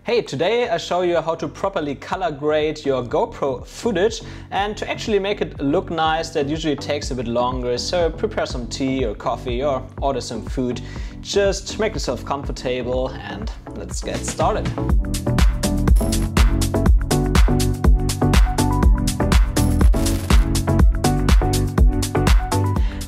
Hey, today I show you how to properly color grade your GoPro footage, and to actually make it look nice that usually takes a bit longer, so prepare some tea or coffee or order some food. Just make yourself comfortable and let's get started.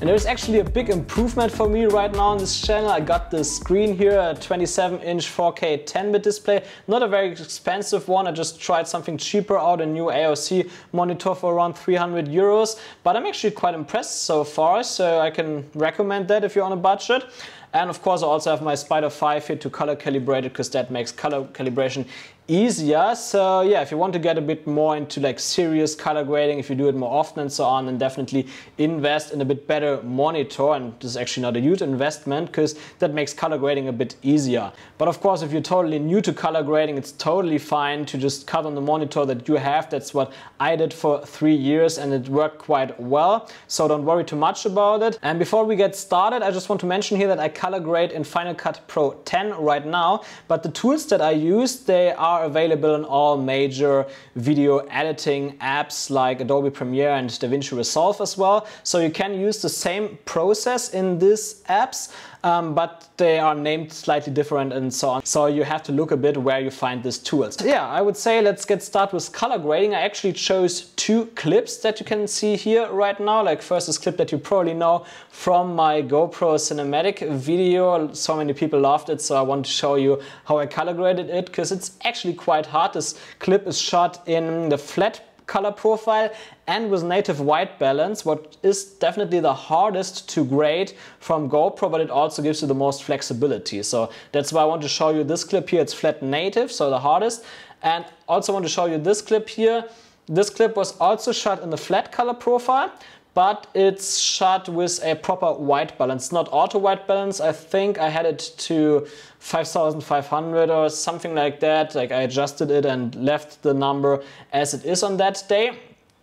And there's actually a big improvement for me right now on this channel. I got this screen here, a 27-inch 4K 10-bit display. Not a very expensive one, I just tried something cheaper out, a new AOC monitor for around 300 euros. But I'm actually quite impressed so far, so I can recommend that if you're on a budget. And of course I also have my Spider 5 here to color calibrate it, because that makes color calibration easier. So yeah, if you want to get a bit more into like serious color grading, if you do it more often and so on, then definitely invest in a bit better monitor. And this is actually not a huge investment, because that makes color grading a bit easier. But of course, if you're totally new to color grading, it's totally fine to just cut on the monitor that you have. That's what I did for 3 years and it worked quite well. So don't worry too much about it. And before we get started, I just want to mention here that I color grade in Final Cut Pro 10 right now, but the tools that I use, they are available in all major video editing apps like Adobe Premiere and DaVinci Resolve as well. So you can use the same process in these apps, but they are named slightly different and so on. So you have to look a bit where you find these tools. Yeah, I would say let's get started with color grading. I actually chose 2 clips that you can see here right now. Like first this clip that you probably know from my GoPro cinematic video. So many people loved it, so I want to show you how I color graded it, because it's actually quite hard. This clip is shot in the flat color profile and with native white balance, what is definitely the hardest to grade from GoPro, but it also gives you the most flexibility. So that's why I want to show you this clip here. It's flat native, so the hardest. And also want to show you this clip here. This clip was also shot in the flat color profile, but it's shot with a proper white balance, not auto white balance. I think I had it to 5500 or something like that. Like I adjusted it and left the number as it is on that day.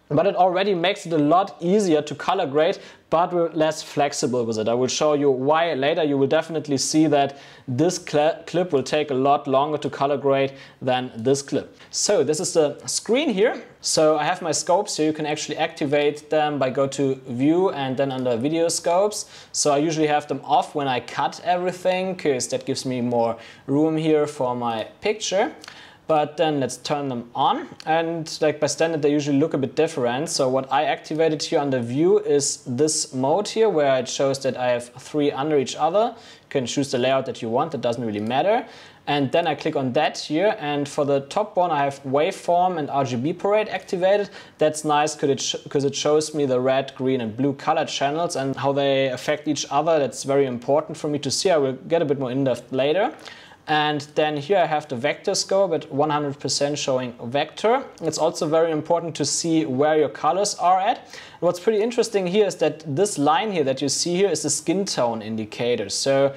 But it already makes it a lot easier to color grade, but we're less flexible with it. I will show you why later. You will definitely see that this clip will take a lot longer to color grade than this clip. So this is the screen here. So I have my scopes here. You can actually activate them by go to View and then under Video Scopes. So I usually have them off when I cut everything, because that gives me more room here for my picture. But then let's turn them on, and like by standard they usually look a bit different. So what I activated here under View is this mode here, where it shows that I have 3 under each other. You can choose the layout that you want, it doesn't really matter. And then I click on that here, and for the top one I have Waveform and RGB Parade activated. That's nice because it shows me the red, green and blue color channels and how they affect each other. That's very important for me to see. I will get a bit more in depth later. And then here I have the vector scope at 100% showing vector. It's also very important to see where your colors are at. What's pretty interesting here is that this line here that you see here is the skin tone indicator. So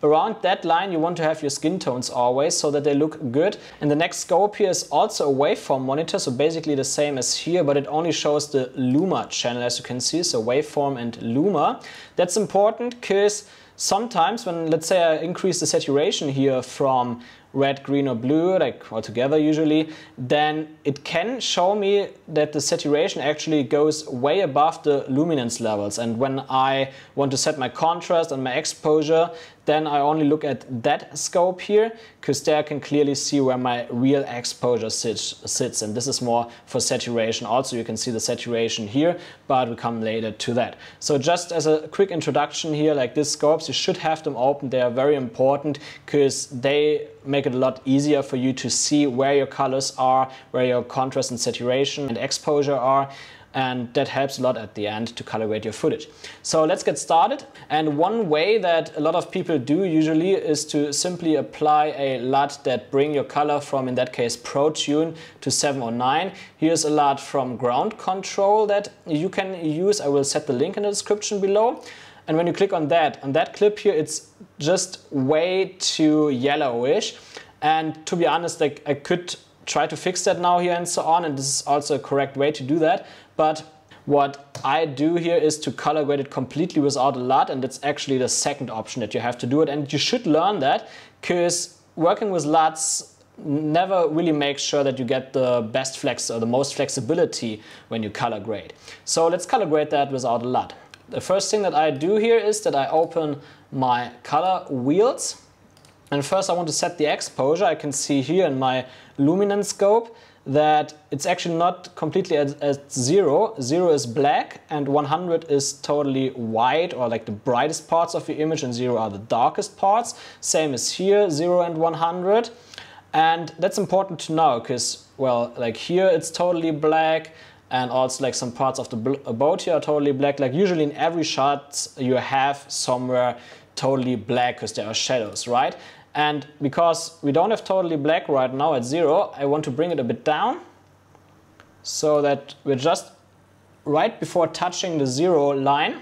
around that line you want to have your skin tones always, so that they look good. And the next scope here is also a waveform monitor, so basically the same as here, but it only shows the Luma channel, as you can see, so waveform and Luma. That's important because sometimes when, let's say I increase the saturation here from red, green or blue, like altogether usually, then it can show me that the saturation actually goes way above the luminance levels. And when I want to set my contrast and my exposure, then I only look at that scope here, because there I can clearly see where my real exposure sits. And this is more for saturation. Also you can see the saturation here, but we'll come later to that. So just as a quick introduction here, like these scopes, you should have them open. They are very important because they make it a lot easier for you to see where your colors are, where your contrast and saturation and exposure are. And that helps a lot at the end to color grade your footage. So let's get started. And one way that a lot of people do usually is to simply apply a LUT that bring your color from, in that case, protune to 709. Here's a LUT from Ground Control that you can use. I will set the link in the description below. And when you click on that clip here, it's just way too yellowish. And to be honest, like I could try to fix that now here and so on, and this is also a correct way to do that. But what I do here is to color grade it completely without a LUT, and it's actually the second option that you have to do it. And you should learn that, because working with LUTs never really make sure that you get the best flex or the most flexibility when you color grade. So let's color grade that without a LUT. The first thing that I do here is that I open my color wheels. And first I want to set the exposure. I can see here in my luminance scope that it's actually not completely at 0. 0 is black and 100 is totally white, or like the brightest parts of your image, and 0 are the darkest parts. Same as here, 0 and 100. And that's important to know because, well, like here it's totally black, and also like some parts of the boat here are totally black. Like usually in every shot you have somewhere totally black because there are shadows, right? And because we don't have totally black right now at 0, I want to bring it a bit down so that we're just right before touching the 0 line.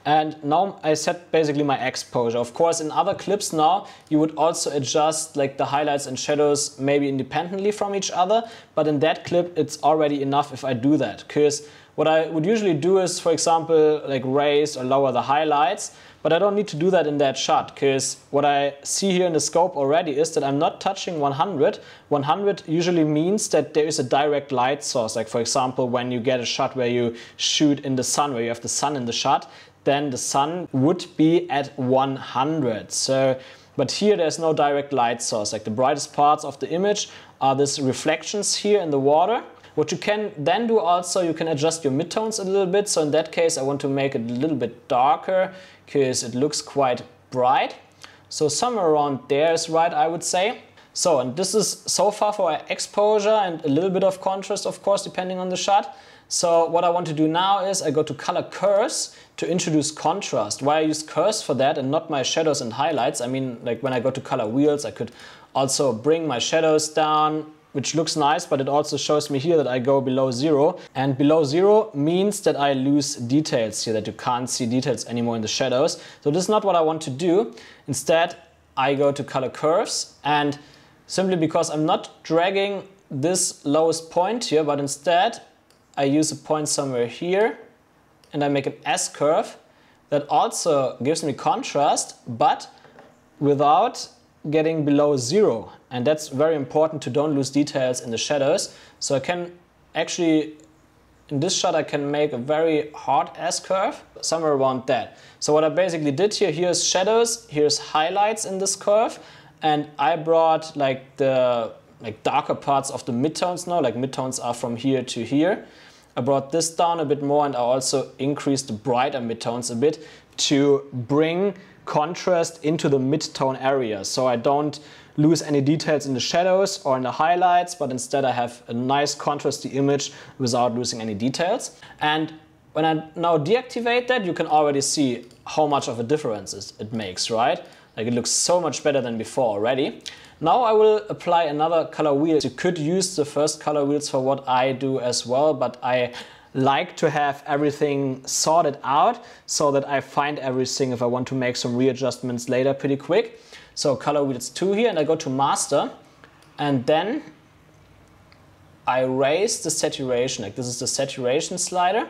And now I set basically my exposure. Of course, in other clips now, you would also adjust like the highlights and shadows maybe independently from each other. But in that clip, it's already enough if I do that. Because what I would usually do is, for example, like raise or lower the highlights. But I don't need to do that in that shot, because what I see here in the scope already is that I'm not touching 100. 100 usually means that there is a direct light source. Like for example, when you get a shot where you shoot in the sun, where you have the sun in the shot, then the sun would be at 100. So, but here there's no direct light source. Like the brightest parts of the image are these reflections here in the water. What you can then do also, you can adjust your midtones a little bit. So in that case, I want to make it a little bit darker because it looks quite bright. So somewhere around there is right, I would say. So, and this is so far for our exposure and a little bit of contrast, of course, depending on the shot. So what I want to do now is I go to color curves to introduce contrast. Why I use curves for that and not my shadows and highlights? I mean, like when I go to color wheels, I could also bring my shadows down, which looks nice, but it also shows me here that I go below 0. And below 0 means that I lose details here, that you can't see details anymore in the shadows. So this is not what I want to do. Instead, I go to color curves, and simply because I'm not dragging this lowest point here, but instead I use a point somewhere here, and I make an S curve that also gives me contrast, but without getting below 0. And that's very important to don't lose details in the shadows. So I can actually, in this shot, I can make a very hard S curve, somewhere around that. So what I basically did here, here's shadows, here's highlights in this curve, and I brought like the darker parts of the midtones now, like midtones are from here to here. I brought this down a bit more, and I also increased the brighter midtones a bit to bring contrast into the midtone area. So I don't lose any details in the shadows or in the highlights, but instead I have a nice contrasty image without losing any details. And when I now deactivate that, you can already see how much of a difference it makes, right? Like it looks so much better than before already. Now I will apply another color wheel. You could use the first color wheels for what I do as well, but I like to have everything sorted out so that I find everything if I want to make some readjustments later pretty quick. So color wheels 2 here, and I go to master, and then I raise the saturation. Like this is the saturation slider,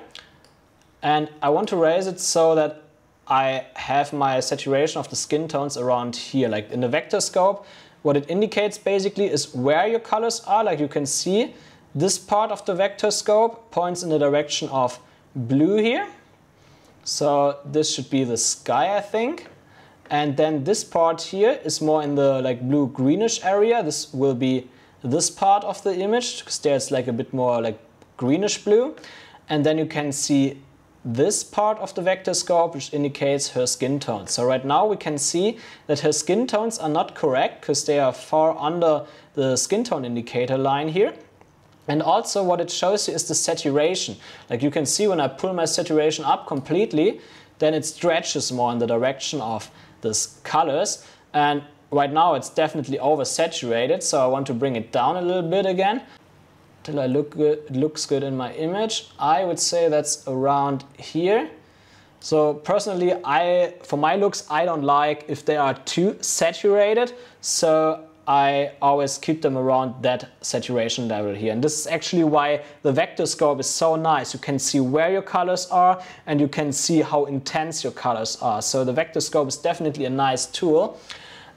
and I want to raise it so that I have my saturation of the skin tones around here. Like in the vector scope, what it indicates basically is where your colors are. Like you can see this part of the vector scope points in the direction of blue here. So this should be the sky, I think. And then this part here is more in the like blue greenish area. This will be this part of the image because there's like a bit more like greenish blue. And then you can see this part of the vector scope, which indicates her skin tones. So right now we can see that her skin tones are not correct because they are far under the skin tone indicator line here. And also what it shows you is the saturation. Like you can see when I pull my saturation up completely, then it stretches more in the direction of these colors. And right now it's definitely oversaturated, so I want to bring it down a little bit again till it looks good in my image. I would say that's around here. So personally, for my looks, I don't like if they are too saturated, so I always keep them around that saturation level here. And this is actually why the vector scope is so nice. You can see where your colors are, and you can see how intense your colors are. So the vector scope is definitely a nice tool.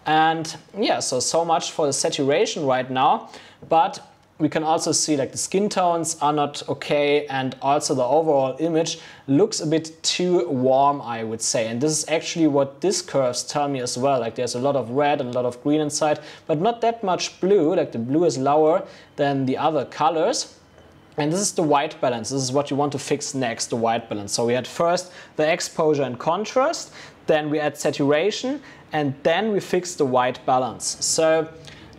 And yeah, so much for the saturation right now. But we can also see like the skin tones are not okay, and also the overall image looks a bit too warm, I would say. And this is actually what these curves tell me as well. Like there's a lot of red and a lot of green inside, but not that much blue. Like the blue is lower than the other colors. And this is the white balance. This is what you want to fix next, the white balance. So we had first the exposure and contrast, then we add saturation, and then we fix the white balance. So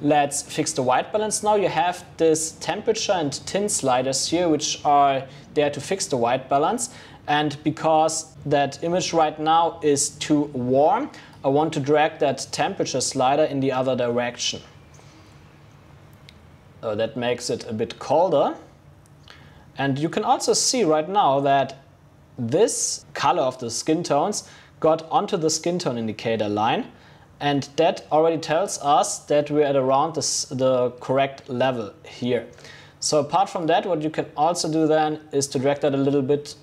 let's fix the white balance now. You have this temperature and tint sliders here, which are there to fix the white balance. And because that image right now is too warm, I want to drag that temperature slider in the other direction. So that makes it a bit colder. And you can also see right now that this color of the skin tones got onto the skin tone indicator line. And that already tells us that we're at around the correct level here. So apart from that, what you can also do then is to drag that a little bit,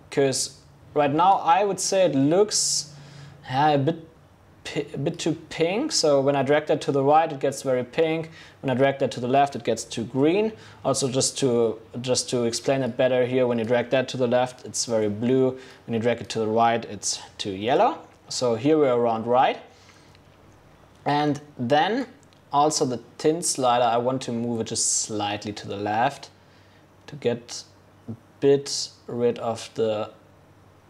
because right now I would say it looks a bit too pink. So when I drag that to the right, it gets very pink. When I drag that to the left, it gets too green. Also, just to explain it better here, when you drag that to the left, it's very blue. When you drag it to the right, it's too yellow. So here we're around right. And then also the tint slider, I want to move it just slightly to the left to get a bit rid of the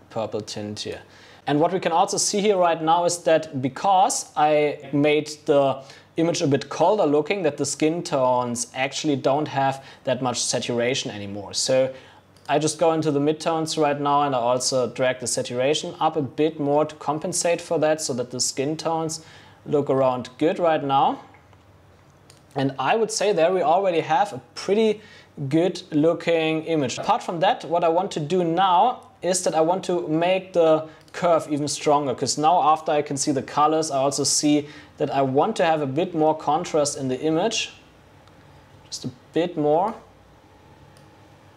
purple tint here. And what we can also see here right now is that because I made the image a bit colder looking, that the skin tones actually don't have that much saturation anymore. So I just go into the midtones right now, and I also drag the saturation up a bit more to compensate for that, so that the skin tones look around good right now. And I would say there we already have a pretty good looking image. Apart from that, what I want to do now is that I want to make the curve even stronger, because now after I can see the colors, I also see that I want to have a bit more contrast in the image. Just a bit more.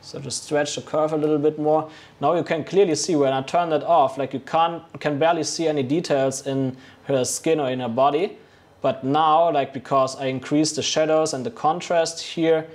So just stretch the curve a little bit more. Now you can clearly see when I turn that off, like you can barely see any details in her skin or in her body. But now, like because I increased the shadows and the contrast here,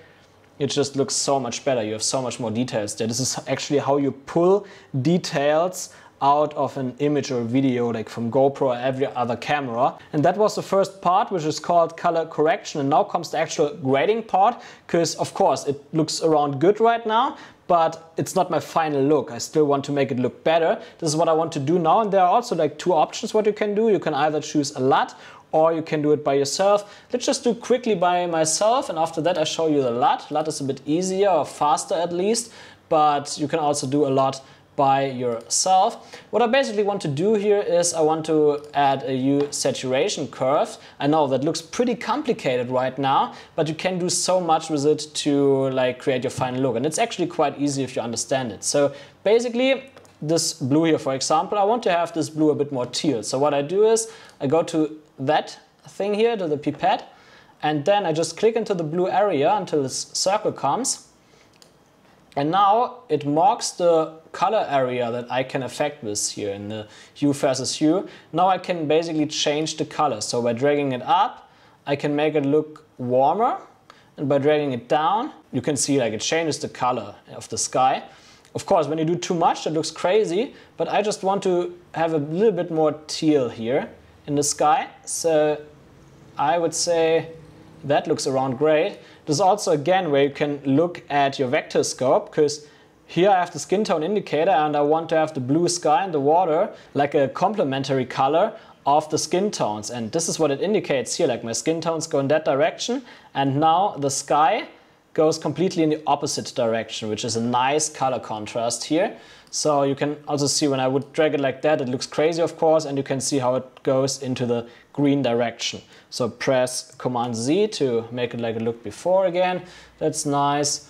it just looks so much better. You have so much more details there. This is actually how you pull details out of an image or video, like from GoPro or every other camera. And that was the first part, which is called color correction. And now comes the actual grading part, because of course it looks around good right now, but it's not my final look. I still want to make it look better. This is what I want to do now. And there are also like two options what you can do. You can either choose a LUT, or you can do it by yourself. Let's just do quickly by myself, and after that I show you the LUT. LUT is a bit easier, or faster at least, but you can also do a lot by yourself. What I basically want to do here is I want to add a hue saturation curve. I know that looks pretty complicated right now, but you can do so much with it to like create your final look, and it's actually quite easy if you understand it. So basically this blue here, for example, I want to have this blue a bit more teal. So what I do is I go to that thing here, to the pipette, and then I just click into the blue area until this circle comes. And now it marks the color area that I can affect with here in the hue versus hue. Now I can basically change the color. So by dragging it up, I can make it look warmer. And by dragging it down, you can see like it changes the color of the sky. Of course, when you do too much, that looks crazy. But I just want to have a little bit more teal here in the sky. So I would say that looks around great. There's also again where you can look at your vector scope, because here I have the skin tone indicator and I want to have the blue sky and the water like a complementary color of the skin tones. And this is what it indicates here, like my skin tones go in that direction, and now the sky goes completely in the opposite direction, which is a nice color contrast here. So you can also see when I would drag it like that, it looks crazy of course, and you can see how it goes into the green direction. So press Command Z to make it like it looked before again. That's nice.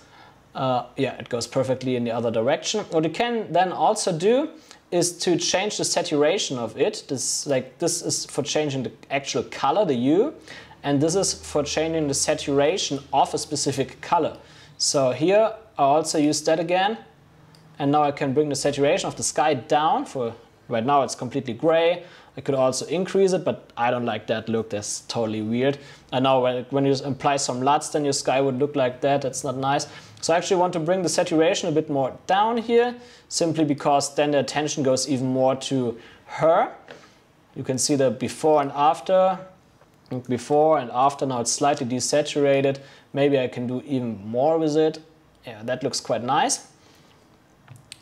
Yeah, it goes perfectly in the other direction. What you can then also do is to change the saturation of it. This is for changing the actual color, the hue, and this is for changing the saturation of a specific color. So here I also use that again. And now I can bring the saturation of the sky down. For right now it's completely gray. I could also increase it, but I don't like that look. That's totally weird. I know when you apply some LUTs, then your sky would look like that. That's not nice. So I actually want to bring the saturation a bit more down here, simply because then the attention goes even more to her. You can see the before and after. Before and after, now it's slightly desaturated. Maybe I can do even more with it. Yeah, that looks quite nice.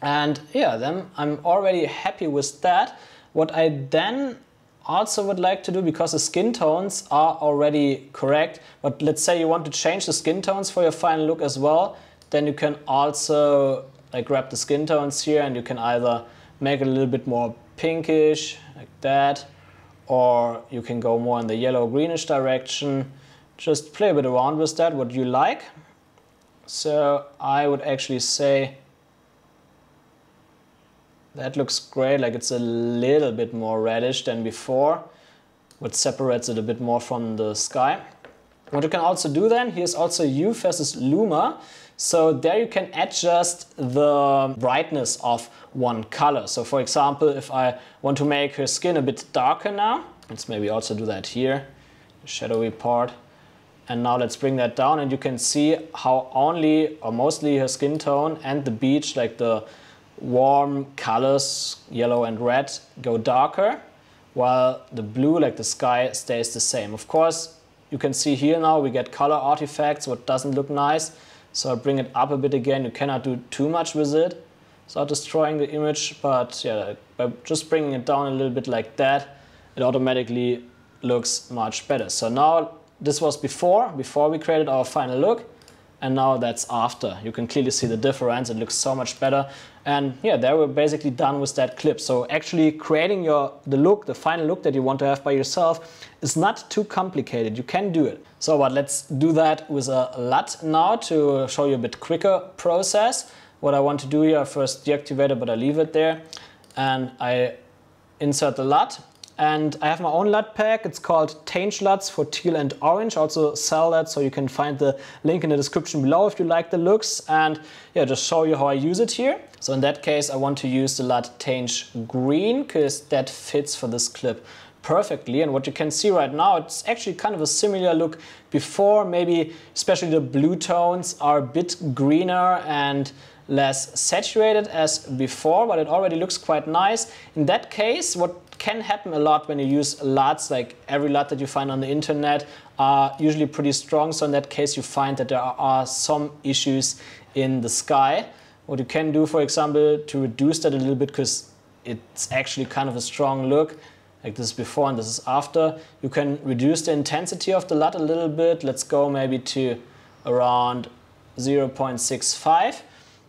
And yeah, then I'm already happy with that. What I then also would like to do, because the skin tones are already correct, but let's say you want to change the skin tones for your final look as well, then you can also like grab the skin tones here and you can either make it a little bit more pinkish like that, or you can go more in the yellow greenish direction. Just play a bit around with that, what you like. So I would actually say that looks great, like it's a little bit more reddish than before, which separates it a bit more from the sky. What you can also do then, here's also Hue versus Luma. So there you can adjust the brightness of one color. So for example, if I want to make her skin a bit darker now, let's maybe also do that here, the shadowy part. And now let's bring that down and you can see how only or mostly her skin tone and the beach, like the warm colors, yellow and red, go darker, while the blue, like the sky, stays the same. Of course, you can see here now we get color artifacts, what doesn't look nice. So I bring it up a bit again. You cannot do too much with it without destroying the image, but yeah, by just bringing it down a little bit like that, it automatically looks much better. So now this was before we created our final look, and now that's after. You can clearly see the difference. It looks so much better. And yeah, there we're basically done with that clip. So actually creating the final look that you want to have by yourself is not too complicated. You can do it. So but let's do that with a LUT now to show you a bit quicker process. What I want to do here, I first deactivate it, but I leave it there. And I insert the LUT. And I have my own LUT pack. It's called Tange LUTs for teal and orange. I also sell that, so you can find the link in the description below if you like the looks. And yeah, just show you how I use it here. So in that case, I want to use the LUT Tange Green because that fits for this clip perfectly. And what you can see right now, it's actually kind of a similar look before. Maybe especially the blue tones are a bit greener and less saturated as before, but it already looks quite nice. In that case, what can happen a lot when you use LUTs, like every LUT that you find on the internet are usually pretty strong. So in that case, you find that there are some issues in the sky. What you can do, for example, to reduce that a little bit, because it's actually kind of a strong look, like this is before and this is after, you can reduce the intensity of the LUT a little bit. Let's go maybe to around 0.65. You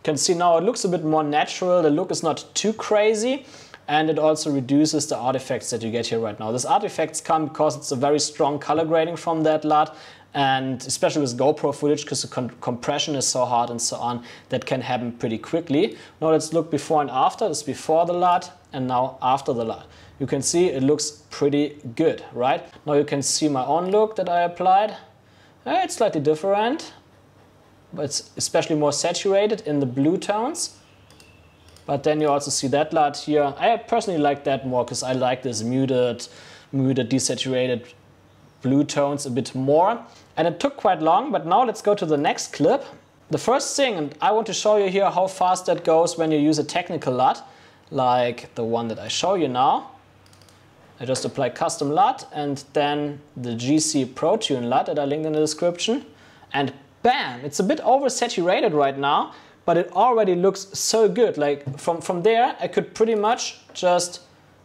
can see now it looks a bit more natural. The look is not too crazy. And it also reduces the artifacts that you get here right now. These artifacts come because it's a very strong color grading from that LUT, and especially with GoPro footage, because the compression is so hard and so on, that can happen pretty quickly. Now let's look before and after. This is before the LUT and now after the LUT. You can see it looks pretty good, right? Now you can see my own look that I applied. It's slightly different, but it's especially more saturated in the blue tones. But then you also see that LUT here. I personally like that more because I like this muted, desaturated blue tones a bit more. And it took quite long, but now let's go to the next clip. The first thing, and I want to show you here how fast that goes when you use a technical LUT, like the one that I show you now. I just apply custom LUT and then the GC protune LUT that I linked in the description. And bam, it's a bit oversaturated right now, but it already looks so good. Like from there, I could pretty much just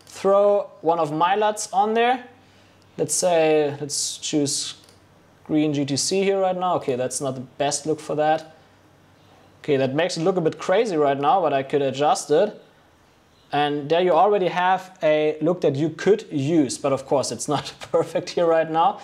throw one of my LUTs on there. Let's choose green GTC here right now. Okay, that's not the best look for that. Okay, that makes it look a bit crazy right now, but I could adjust it. And there you already have a look that you could use, but of course it's not perfect here right now.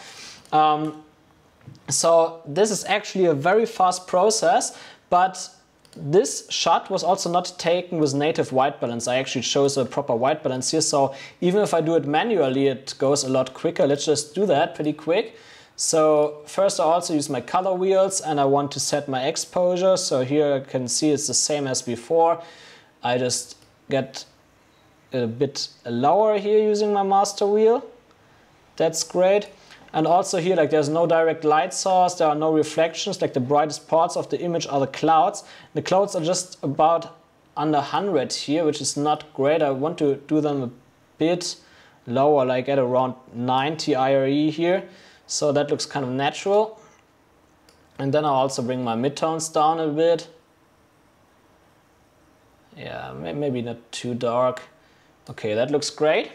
So this is actually a very fast process, but this shot was also not taken with native white balance. I actually chose a proper white balance here, so even if I do it manually, it goes a lot quicker. Let's just do that pretty quick. So first I also use my color wheels and I want to set my exposure. So here you can see it's the same as before. I just get a bit lower here using my master wheel. That's great. And also here, like there's no direct light source, there are no reflections, like the brightest parts of the image are the clouds. The clouds are just about under 100 here, which is not great. I want to do them a bit lower, like at around 90 IRE here. So that looks kind of natural. And then I'll also bring my midtones down a bit. Yeah, maybe not too dark. Okay, that looks great.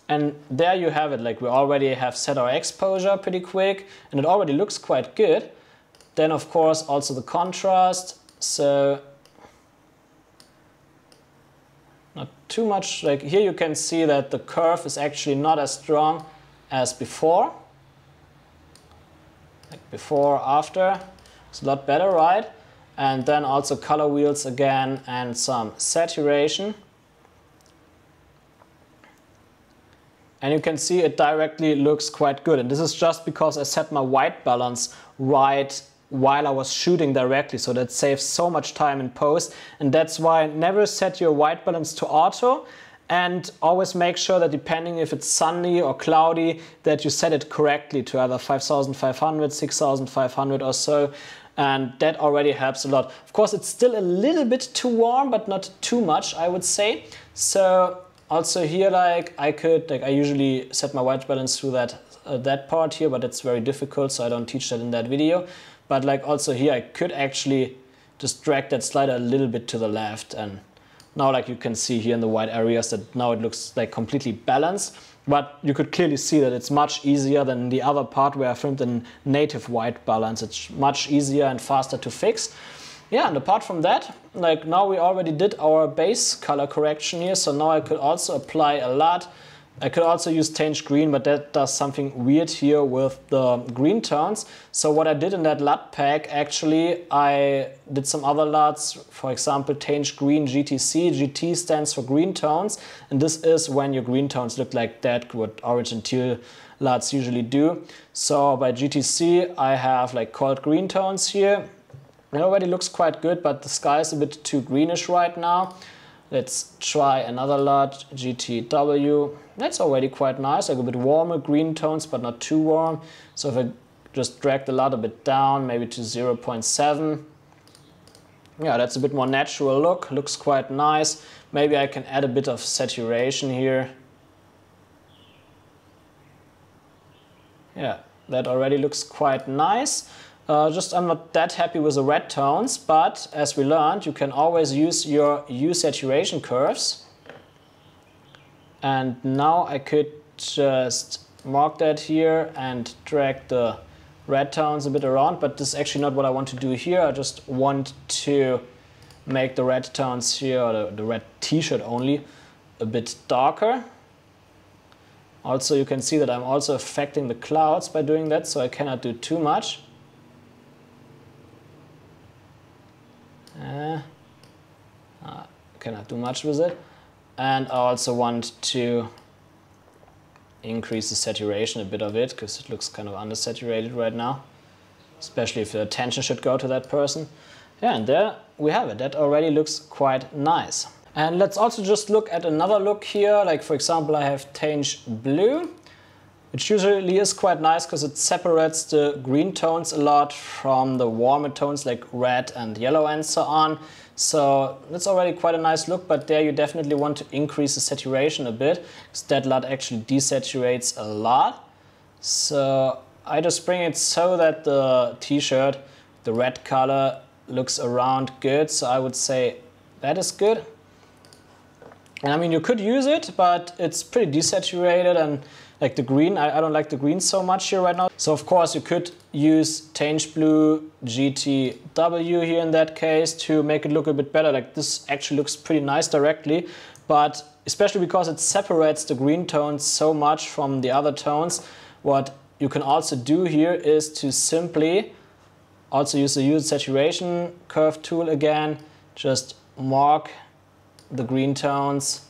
And there you have it, like we already have set our exposure pretty quick and it already looks quite good. Then of course also the contrast, so not too much, like here you can see that the curve is actually not as strong as before. Like before, after, it's a lot better, right? And then also color wheels again and some saturation. And you can see it directly looks quite good. And this is just because I set my white balance right while I was shooting directly. So that saves so much time in post. And that's why never set your white balance to auto. And always make sure that depending if it's sunny or cloudy, that you set it correctly to either 5500, 6500 or so. And that already helps a lot. Of course, it's still a little bit too warm, but not too much, I would say. So also here, like I usually set my white balance to that part here, but it's very difficult, so I don't teach that in that video. But like also here, I could actually just drag that slider a little bit to the left, and now like you can see here in the white areas that now it looks like completely balanced. But you could clearly see that it's much easier than the other part where I filmed in native white balance. It's much easier and faster to fix. Yeah, and apart from that, like now we already did our base color correction here, so now I could also apply a lot. I could also use Tinge Green, but that does something weird here with the green tones. So what I did in that LUT pack, actually, I did some other LUTs, for example, Tinge Green GTC. GT stands for green tones, and this is when your green tones look like that, what orange and teal LUTs usually do. So by GTC, I have like cold green tones here. It already looks quite good, but the sky is a bit too greenish right now. Let's try another LUT, GTW. That's already quite nice, like a bit warmer green tones, but not too warm. So if I just drag the LUT a bit down, maybe to 0.7. Yeah, that's a bit more natural look, looks quite nice. Maybe I can add a bit of saturation here. Yeah, that already looks quite nice. I'm not that happy with the red tones, but as we learned, you can always use your hue saturation curves. And now I could just mark that here and drag the red tones a bit around, but this is actually not what I want to do here. I just want to make the red tones here, or the red t-shirt only, a bit darker. Also, you can see that I'm also affecting the clouds by doing that, so I cannot do too much. Cannot do much with it. And I also want to increase the saturation a bit of it, because it looks kind of undersaturated right now, especially if the attention should go to that person. Yeah, and there we have it. That already looks quite nice. And let's also just look at another look here. Like for example, I have Tinge Blue, which usually is quite nice because it separates the green tones a lot from the warmer tones like red and yellow and so on. So that's already quite a nice look, but there you definitely want to increase the saturation a bit, because that LUT actually desaturates a lot. So I just bring it so that the t-shirt, the red color, looks around good. So I would say that is good. And I mean, you could use it, but it's pretty desaturated, and like the green, I don't like the green so much here right now. So of course you could use Tinge Blue GTW here in that case to make it look a bit better. Like this actually looks pretty nice directly, but especially because it separates the green tones so much from the other tones, what you can also do here is to simply also use the hue saturation curve tool again, just mark the green tones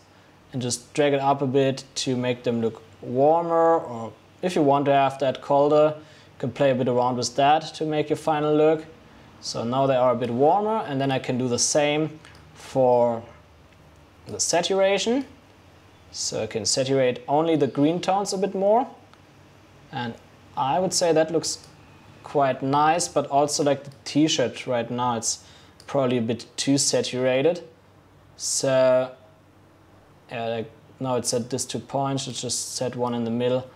and just drag it up a bit to make them look warmer, or if you want to have that colder, you can play a bit around with that to make your final look. So now they are a bit warmer, and then I can do the same for the saturation. So I can saturate only the green tones a bit more. And I would say that looks quite nice, but also like the t-shirt right now, it's probably a bit too saturated. So yeah, like now it's at these 2 points, let's just set one in the middle,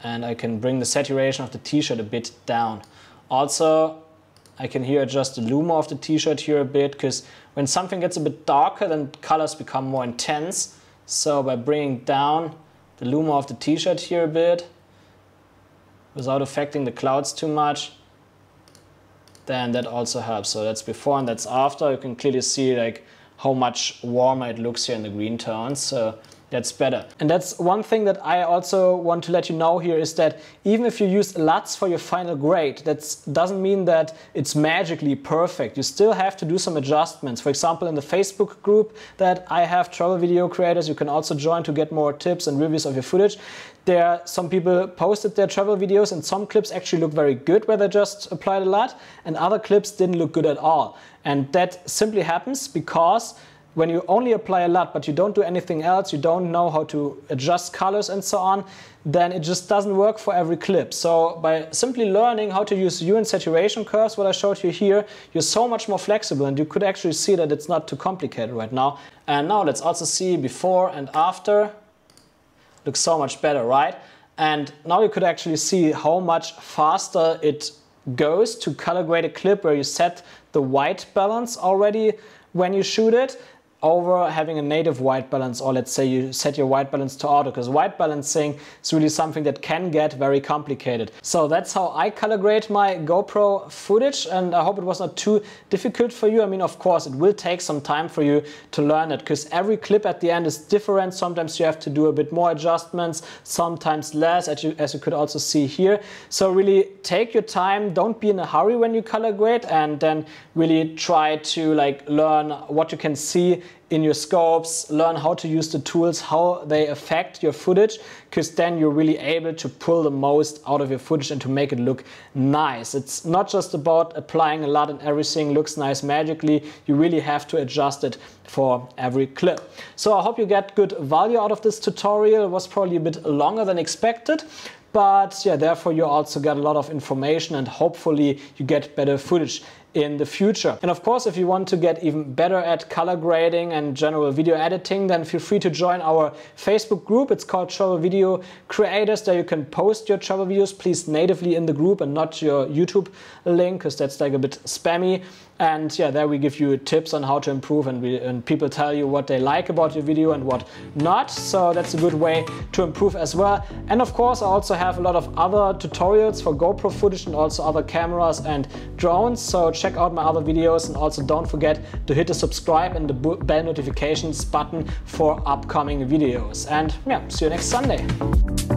and I can bring the saturation of the t-shirt a bit down. Also, I can here adjust the luma of the t-shirt here a bit, because when something gets a bit darker, then colors become more intense. So by bringing down the luma of the t-shirt here a bit, without affecting the clouds too much, then that also helps. So that's before and that's after. You can clearly see like how much warmer it looks here in the green tones. So that's better. And that's one thing that I also want to let you know here, is that even if you use LUTs for your final grade, that doesn't mean that it's magically perfect. You still have to do some adjustments. For example, in the Facebook group that I have, travel video creators, you can also join to get more tips and reviews of your footage. There, some people posted their travel videos, and some clips actually look very good where they just applied a LUT, and other clips didn't look good at all. And that simply happens because when you only apply a LUT but you don't do anything else, you don't know how to adjust colors and so on, then it just doesn't work for every clip. So by simply learning how to use hue and saturation curves, what I showed you here, you're so much more flexible, and you could actually see that it's not too complicated right now. And now let's also see before and after. Looks so much better, right? And now you could actually see how much faster it goes to color grade a clip where you set the white balance already when you shoot it, over having a native white balance, or let's say you set your white balance to auto, because white balancing is really something that can get very complicated. So that's how I color grade my GoPro footage, and I hope it was not too difficult for you. I mean, of course, it will take some time for you to learn it, because every clip at the end is different. Sometimes you have to do a bit more adjustments, sometimes less, as you could also see here. So really take your time, don't be in a hurry when you color grade, and then really try to like learn what you can see in your scopes, learn how to use the tools, how they affect your footage, because then you're really able to pull the most out of your footage and to make it look nice. It's not just about applying a LUT and everything looks nice magically. You really have to adjust it for every clip. So I hope you get good value out of this tutorial. It was probably a bit longer than expected, but yeah, therefore you also get a lot of information, and hopefully you get better footage in the future. And of course, if you want to get even better at color grading and general video editing, then feel free to join our Facebook group. It's called Travel Video Creators. There you can post your travel videos, please natively in the group and not your YouTube link, because that's like a bit spammy. And yeah, there we give you tips on how to improve, and people tell you what they like about your video and what not. So that's a good way to improve as well. And of course, I also have a lot of other tutorials for GoPro footage and also other cameras and drones. So check out my other videos, and also don't forget to hit the subscribe and the bell notifications button for upcoming videos. And yeah, see you next Sunday.